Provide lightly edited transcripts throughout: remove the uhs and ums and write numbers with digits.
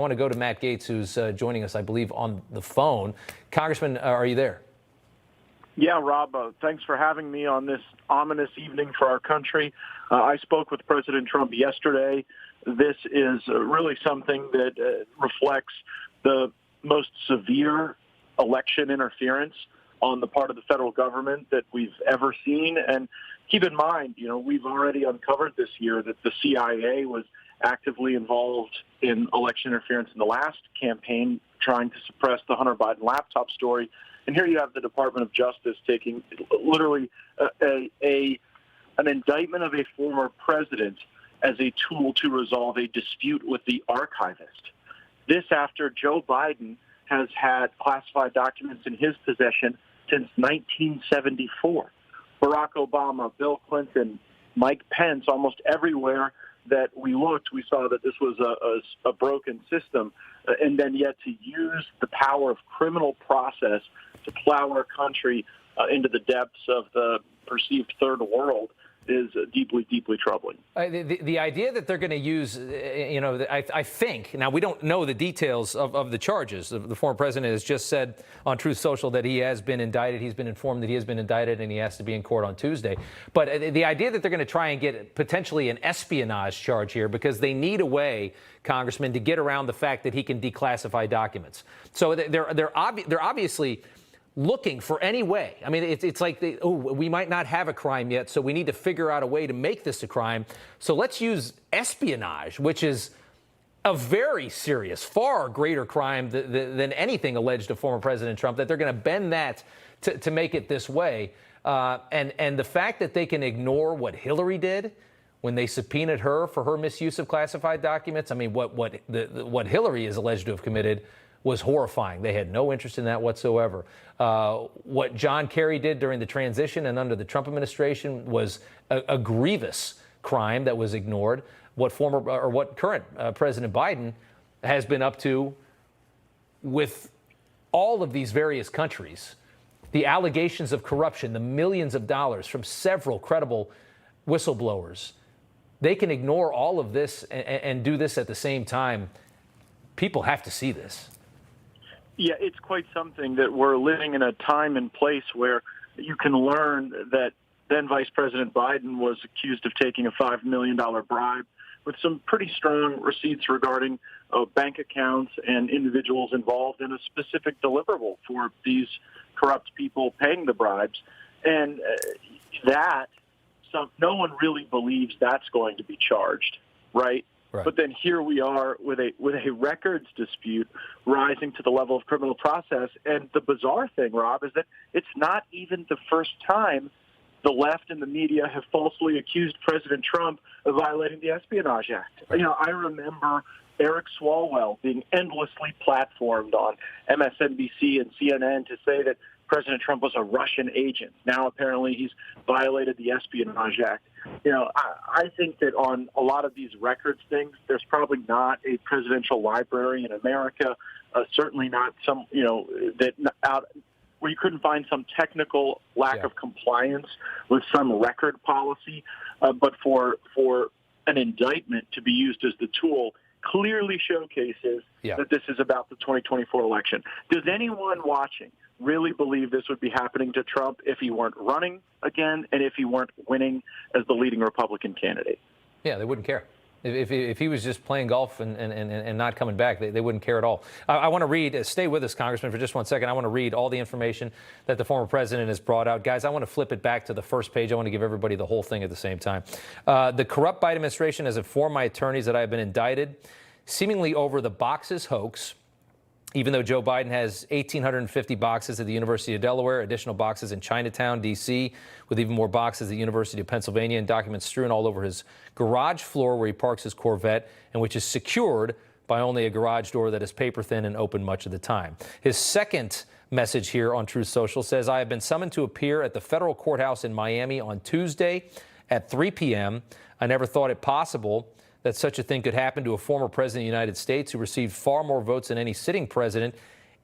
I want to go to Matt Gaetz, who's joining us, I believe, on the phone. Congressman, are you there? Yeah, Rob, thanks for having me on this ominous evening for our country. I spoke with President Trump yesterday. This is really something that reflects the most severe election interference on the part of the federal government that we've ever seen. And keep in mind, we've already uncovered this year that the CIA was actively involved in election interference in the last campaign, trying to suppress the Hunter Biden laptop story. And here you have the Department of Justice taking literally an indictment of a former president as a tool to resolve a dispute with the archivist. This after Joe Biden has had classified documents in his possession since 1974. Barack Obama, Bill Clinton, Mike Pence, almost everywhere that we looked, we saw that this was a broken system. And then yet to use the power of criminal process to plow our country into the depths of the perceived third world is deeply, deeply troubling. The idea that they're going to use, I think, now we don't know the details of the charges. The former president has just said on Truth Social that he has been indicted. He's been informed that he has been indicted and he has to be in court on Tuesday. But the idea that they're going to try and get potentially an espionage charge here because they need a way, Congressman, to get around the fact that he can declassify documents. So they're obviously looking for any way. I mean, it's like, we might not have a crime yet, so we need to figure out a way to make this a crime. So let's use espionage, which is a very serious, far greater crime than anything alleged of former President Trump, that they're going to bend that to make it this way. And the fact that they can ignore what Hillary did when they subpoenaed her for her misuse of classified documents. I mean, what Hillary is alleged to have committed was horrifying. They had no interest in that whatsoever. What John Kerry did during the transition and under the Trump administration was a grievous crime that was ignored. What current President Biden has been up to with all of these various countries, the allegations of corruption, the millions of dollars from several credible whistleblowers, they can ignore all of this and do this at the same time. People have to see this. Yeah, it's quite something that we're living in a time and place where you can learn that then Vice President Biden was accused of taking a $5 million bribe with some pretty strong receipts regarding bank accounts and individuals involved in a specific deliverable for these corrupt people paying the bribes. And no one really believes that's going to be charged, right? Right. But then here we are with a records dispute rising to the level of criminal process. And the bizarre thing, Rob, is that it's not even the first time the left and the media have falsely accused President Trump of violating the Espionage Act. Right. I remember Eric Swalwell being endlessly platformed on MSNBC and CNN to say that President Trump was a Russian agent. Now, apparently, he's violated the Espionage Act. I think that on a lot of these records things, there's probably not a presidential library in America, certainly not some, where you couldn't find some technical lack of compliance with some record policy. But for an indictment to be used as the tool clearly showcases that this is about the 2024 election. Does anyone watching really believe this would be happening to Trump if he weren't running again and if he weren't winning as the leading Republican candidate? Yeah, they wouldn't care. If he was just playing golf and not coming back, they wouldn't care at all. I want to read, stay with us, Congressman, for just 1 second. I want to read all the information that the former president has brought out. Guys, I want to flip it back to the first page. I want to give everybody the whole thing at the same time. The corrupt Biden administration has informed my attorneys that I have been indicted, seemingly over the boxes hoax, even though Joe Biden has 1,850 boxes at the University of Delaware, additional boxes in Chinatown, D.C., with even more boxes at the University of Pennsylvania, and documents strewn all over his garage floor where he parks his Corvette, and which is secured by only a garage door that is paper thin and open much of the time. His second message here on Truth Social says, I have been summoned to appear at the federal courthouse in Miami on Tuesday at 3 p.m. I never thought it possible that such a thing could happen to a former president of the United States who received far more votes than any sitting president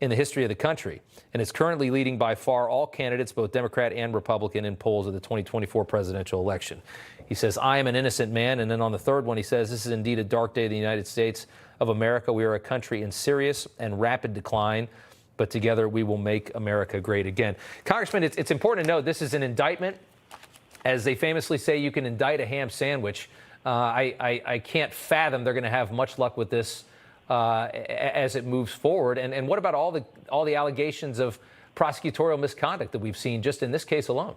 in the history of the country, and is currently leading by far all candidates, both Democrat and Republican, in polls of the 2024 presidential election. He says, I am an innocent man. And then on the third one, he says, this is indeed a dark day in the United States of America. We are a country in serious and rapid decline, but together we will make America great again. Congressman, it's important to note this is an indictment. As they famously say, you can indict a ham sandwich. I can't fathom they're going to have much luck with this as it moves forward. And what about all the allegations of prosecutorial misconduct that we've seen just in this case alone?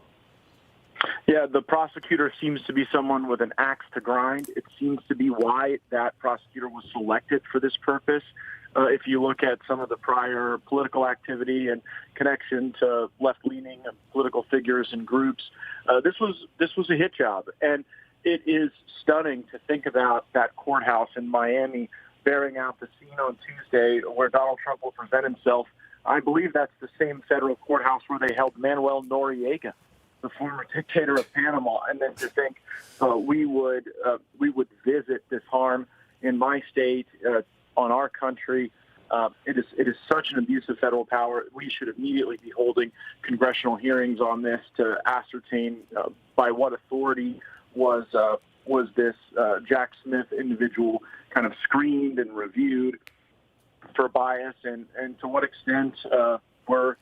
Yeah, the prosecutor seems to be someone with an axe to grind. It seems to be why that prosecutor was selected for this purpose. If you look at some of the prior political activity and connection to left-leaning political figures and groups, this was a hit job. And it is stunning to think about that courthouse in Miami bearing out the scene on Tuesday where Donald Trump will present himself. I believe that's the same federal courthouse where they held Manuel Noriega, the former dictator of Panama. And then to think we would visit this harm in my state, on our country. It is such an abuse of federal power. We should immediately be holding congressional hearings on this to ascertain by what authority was this Jack Smith individual kind of screened and reviewed for bias, and to what extent were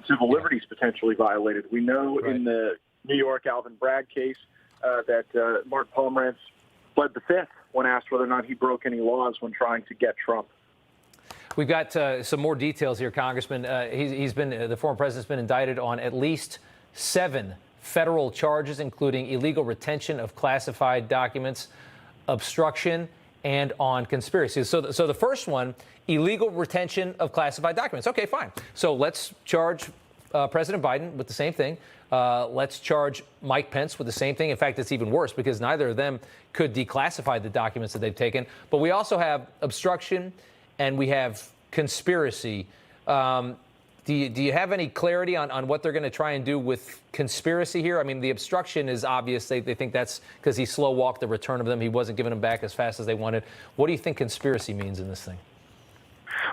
civil liberties potentially violated. We know in the New York Alvin Bragg case that Mark Pomerantz pled the fifth when asked whether or not he broke any laws when trying to get Trump. We've got some more details here, Congressman. The former president's been indicted on at least 7 federal charges, including illegal retention of classified documents, obstruction, and on conspiracy. So the first one, illegal retention of classified documents. Okay, fine. So let's charge President Biden with the same thing. Let's charge Mike Pence with the same thing. In fact, it's even worse because neither of them could declassify the documents that they've taken. But we also have obstruction and we have conspiracy. Do you have any clarity on what they're going to try and do with conspiracy here? I mean, the obstruction is obvious. They think that's because he slow walked the return of them. He wasn't giving them back as fast as they wanted. What do you think conspiracy means in this thing?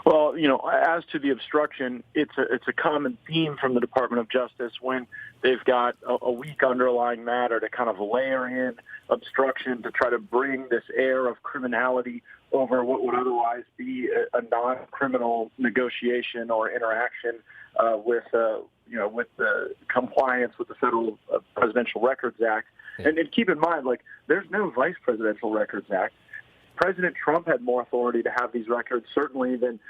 Well, as to the obstruction, it's a common theme from the Department of Justice when they've got a weak underlying matter to kind of layer in obstruction to try to bring this air of criminality over what would otherwise be a non-criminal negotiation or interaction with the compliance with the Federal Presidential Records Act. Yeah. And keep in mind, there's no Vice Presidential Records Act. President Trump had more authority to have these records, certainly, than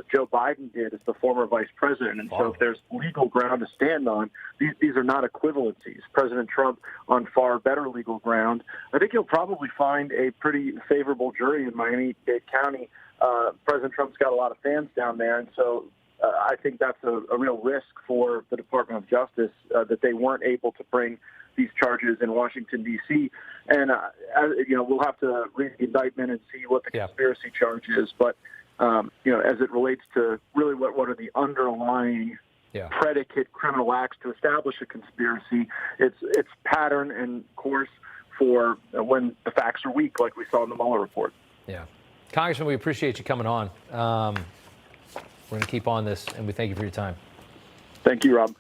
Joe Biden did as the former vice president. And so if there's legal ground to stand on, these are not equivalencies. President Trump on far better legal ground. I think he'll probably find a pretty favorable jury in Miami-Dade County. President Trump's got a lot of fans down there, and so I think that's a real risk for the Department of Justice that they weren't able to bring these charges in Washington, D.C. And, we'll have to read the indictment and see what the conspiracy charge is. But, as it relates to really what are the underlying predicate criminal acts to establish a conspiracy, it's pattern and course for when the facts are weak, like we saw in the Mueller report. Yeah. Congressman, we appreciate you coming on. We're going to keep on this, and we thank you for your time. Thank you, Rob.